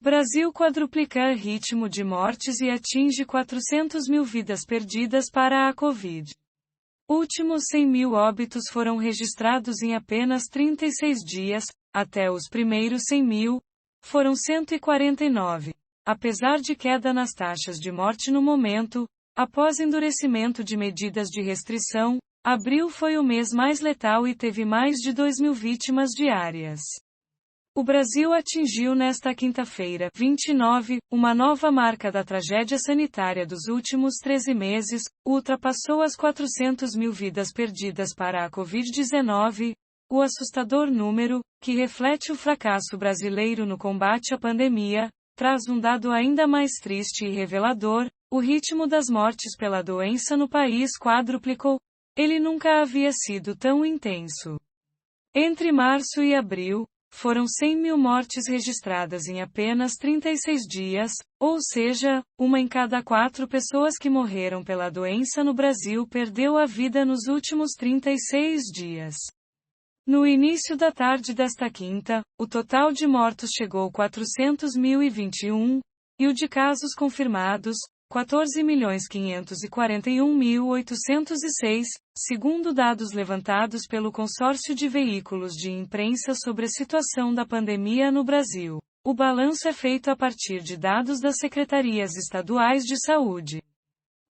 Brasil quadruplica ritmo de mortes e atinge 400 mil vidas perdidas para a Covid. Últimos 100 mil óbitos foram registrados em apenas 36 dias, até os primeiros 100 mil, foram 149. Apesar de queda nas taxas de morte no momento, após endurecimento de medidas de restrição, abril foi o mês mais letal e teve mais de 2 mil vítimas diárias. O Brasil atingiu nesta quinta-feira, 29, uma nova marca da tragédia sanitária dos últimos 13 meses, ultrapassou as 400 mil vidas perdidas para a Covid-19, o assustador número, que reflete o fracasso brasileiro no combate à pandemia, traz um dado ainda mais triste e revelador: o ritmo das mortes pela doença no país quadruplicou. Ele nunca havia sido tão intenso. Entre março e abril, foram 100 mil mortes registradas em apenas 36 dias, ou seja, uma em cada 4 pessoas que morreram pela doença no Brasil perdeu a vida nos últimos 36 dias. No início da tarde desta quinta, o total de mortos chegou a 400.021, e o de casos confirmados, 14.541.806, segundo dados levantados pelo consórcio de veículos de imprensa sobre a situação da pandemia no Brasil. O balanço é feito a partir de dados das secretarias estaduais de saúde.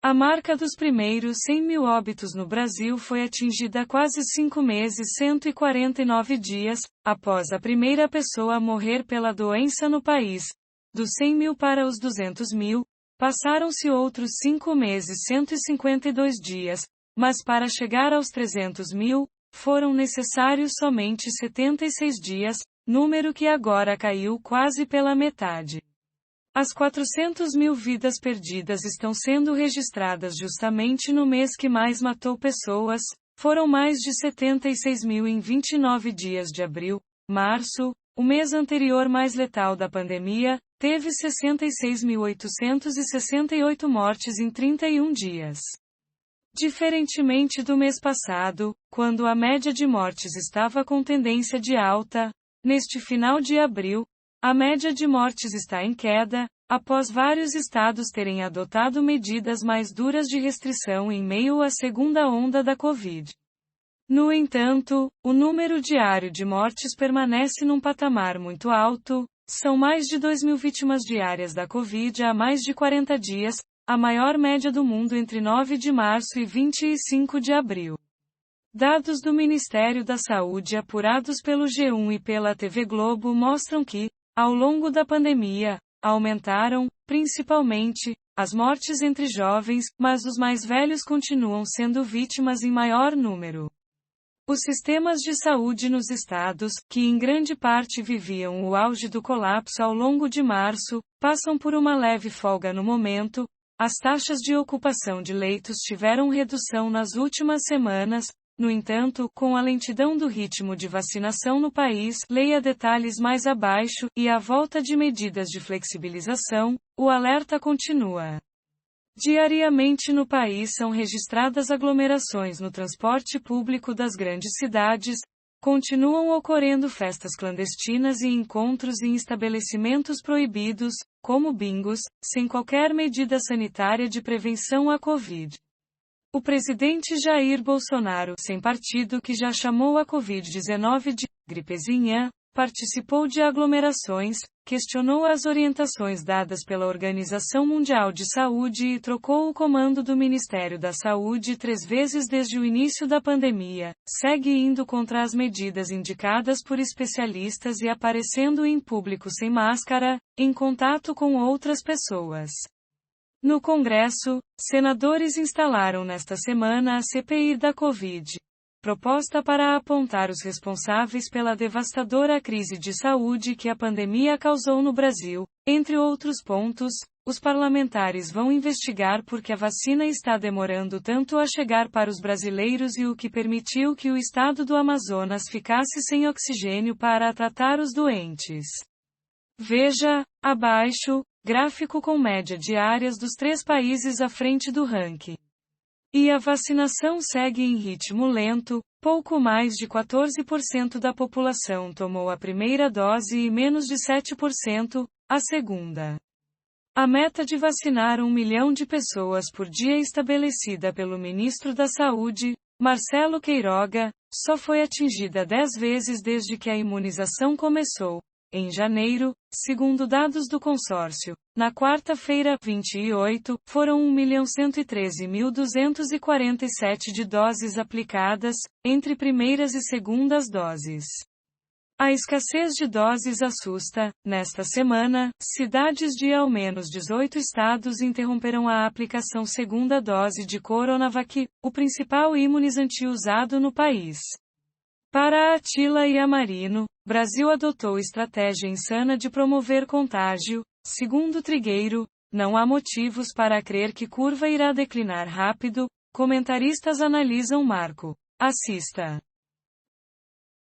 A marca dos primeiros 100 mil óbitos no Brasil foi atingida há quase 5 meses, 149 dias, após a primeira pessoa morrer pela doença no país. Dos 100 mil para os 200 mil, passaram-se outros 5 meses, 152 dias, mas para chegar aos 300 mil, foram necessários somente 76 dias, número que agora caiu quase pela metade. As 400 mil vidas perdidas estão sendo registradas justamente no mês que mais matou pessoas, foram mais de 76 mil em 29 dias de abril. Março, o mês anterior mais letal da pandemia, teve 66.868 mortes em 31 dias. Diferentemente do mês passado, quando a média de mortes estava com tendência de alta, neste final de abril, a média de mortes está em queda, após vários estados terem adotado medidas mais duras de restrição em meio à segunda onda da Covid. No entanto, o número diário de mortes permanece num patamar muito alto. São mais de 2 mil vítimas diárias da Covid há mais de 40 dias, a maior média do mundo entre 9 de março e 25 de abril. Dados do Ministério da Saúde apurados pelo G1 e pela TV Globo mostram que, ao longo da pandemia, aumentaram, principalmente, as mortes entre jovens, mas os mais velhos continuam sendo vítimas em maior número. Os sistemas de saúde nos estados, que em grande parte viviam o auge do colapso ao longo de março, passam por uma leve folga no momento. As taxas de ocupação de leitos tiveram redução nas últimas semanas. No entanto, com a lentidão do ritmo de vacinação no país, leia detalhes mais abaixo, e a volta de medidas de flexibilização, o alerta continua. Diariamente no país são registradas aglomerações no transporte público das grandes cidades, continuam ocorrendo festas clandestinas e encontros em estabelecimentos proibidos, como bingos, sem qualquer medida sanitária de prevenção à Covid. O presidente Jair Bolsonaro, sem partido, que já chamou a Covid-19 de gripezinha, participou de aglomerações, questionou as orientações dadas pela Organização Mundial de Saúde e trocou o comando do Ministério da Saúde 3 vezes desde o início da pandemia, segue indo contra as medidas indicadas por especialistas e aparecendo em público sem máscara, em contato com outras pessoas. No Congresso, senadores instalaram nesta semana a CPI da Covid, proposta para apontar os responsáveis pela devastadora crise de saúde que a pandemia causou no Brasil. Entre outros pontos, os parlamentares vão investigar por que a vacina está demorando tanto a chegar para os brasileiros e o que permitiu que o estado do Amazonas ficasse sem oxigênio para tratar os doentes. Veja, abaixo, gráfico com média diárias dos 3 países à frente do ranking. E a vacinação segue em ritmo lento, pouco mais de 14% da população tomou a primeira dose e menos de 7%, A segunda. A meta de vacinar 1 milhão de pessoas por dia estabelecida pelo ministro da Saúde, Marcelo Queiroga, só foi atingida 10 vezes desde que a imunização começou. Em janeiro, segundo dados do consórcio, na quarta-feira, 28, foram 1.113.247 de doses aplicadas, entre primeiras e segundas doses. A escassez de doses assusta. Nesta semana, cidades de ao menos 18 estados interromperão a aplicação segunda dose de Coronavac, o principal imunizante usado no país. Para a Atila e a Marino, Brasil adotou estratégia insana de promover contágio. Segundo Trigueiro, não há motivos para crer que curva irá declinar rápido. Comentaristas analisam marco. Assista.